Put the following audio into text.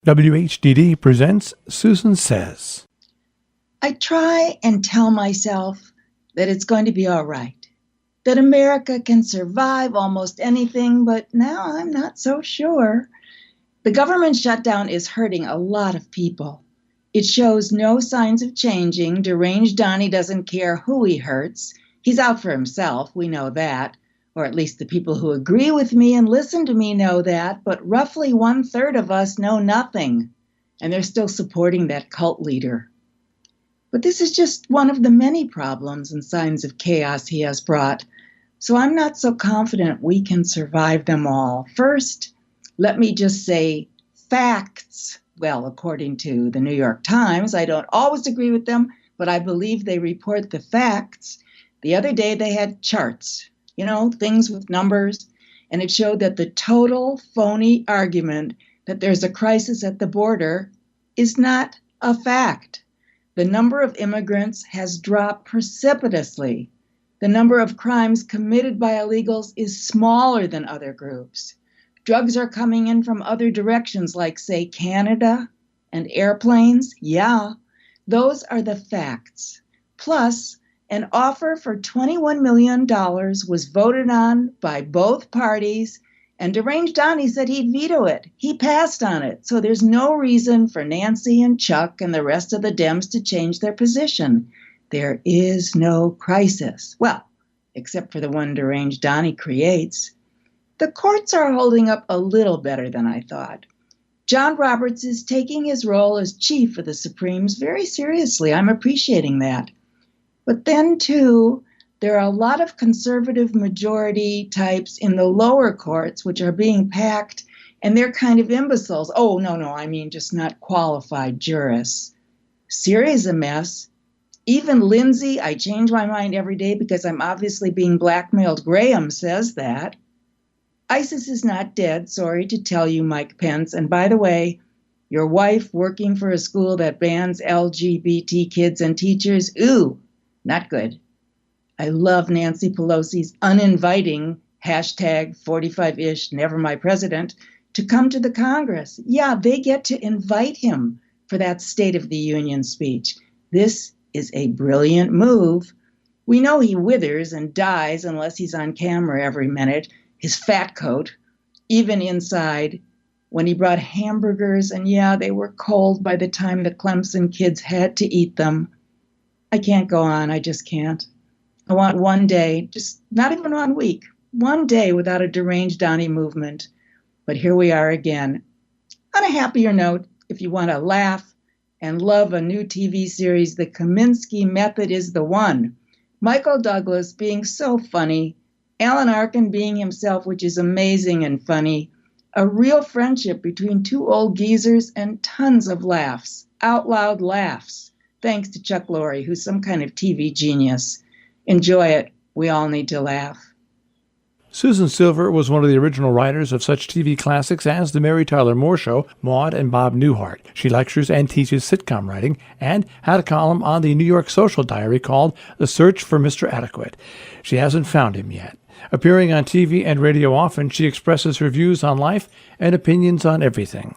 WHDD presents Susan Says. I try and tell myself that it's going to be all right, that America can survive almost anything, but now I'm not so sure. The government shutdown is hurting a lot of people. It shows no signs of changing. Deranged Donnie doesn't care who he hurts. He's out for himself, we know that. Or at least the people who agree with me and listen to me know that, but roughly 1/3 of us know nothing, and they're still supporting that cult leader. But this is just one of the many problems and signs of chaos he has brought, so I'm not so confident we can survive them all. First, let me just say facts. Well, according to the New York Times, I don't always agree with them, but I believe they report the facts. The other day they had charts. Things with numbers, and it showed that the total phony argument that there's a crisis at the border is not a fact. The number of immigrants has dropped precipitously. The number of crimes committed by illegals is smaller than other groups. Drugs are coming in from other directions, like, say, Canada and airplanes. Yeah, those are the facts. Plus, an offer for $21 million was voted on by both parties, and Deranged Donnie said he'd veto it. He passed on it, so there's no reason for Nancy and Chuck and the rest of the Dems to change their position. There is no crisis. Well, except for the one Deranged Donnie creates. The courts are holding up a little better than I thought. John Roberts is taking his role as chief of the Supremes very seriously. I'm appreciating that. But then, too, there are a lot of conservative majority types in the lower courts which are being packed, and they're kind of imbeciles. Oh, no, I mean just not qualified jurists. Syria's a mess. Even Lindsay, I change my mind every day because I'm obviously being blackmailed. Graham says that. ISIS is not dead, sorry to tell you, Mike Pence. And by the way, your wife working for a school that bans LGBT kids and teachers, ooh, not good. I love Nancy Pelosi's uninviting #45ish, never my president, to come to the Congress. Yeah, they get to invite him for that State of the Union speech. This is a brilliant move. We know he withers and dies unless he's on camera every minute, his fat coat, even inside, when he brought hamburgers, and yeah, they were cold by the time the Clemson kids had to eat them. I can't go on. I just can't. I want one day, just not even 1 week, one day without a Deranged Donnie movement. But here we are again. On a happier note, if you want to laugh and love a new TV series, The Kominsky Method is the one. Michael Douglas being so funny, Alan Arkin being himself, which is amazing and funny, a real friendship between two old geezers and tons of laughs, out loud laughs. Thanks to Chuck Lorre, who's some kind of TV genius. Enjoy it. We all need to laugh. Susan Silver was one of the original writers of such TV classics as The Mary Tyler Moore Show, Maude and Bob Newhart. She lectures and teaches sitcom writing and had a column on the New York Social Diary called The Search for Mr. Adequate. She hasn't found him yet. Appearing on TV and radio often, she expresses her views on life and opinions on everything.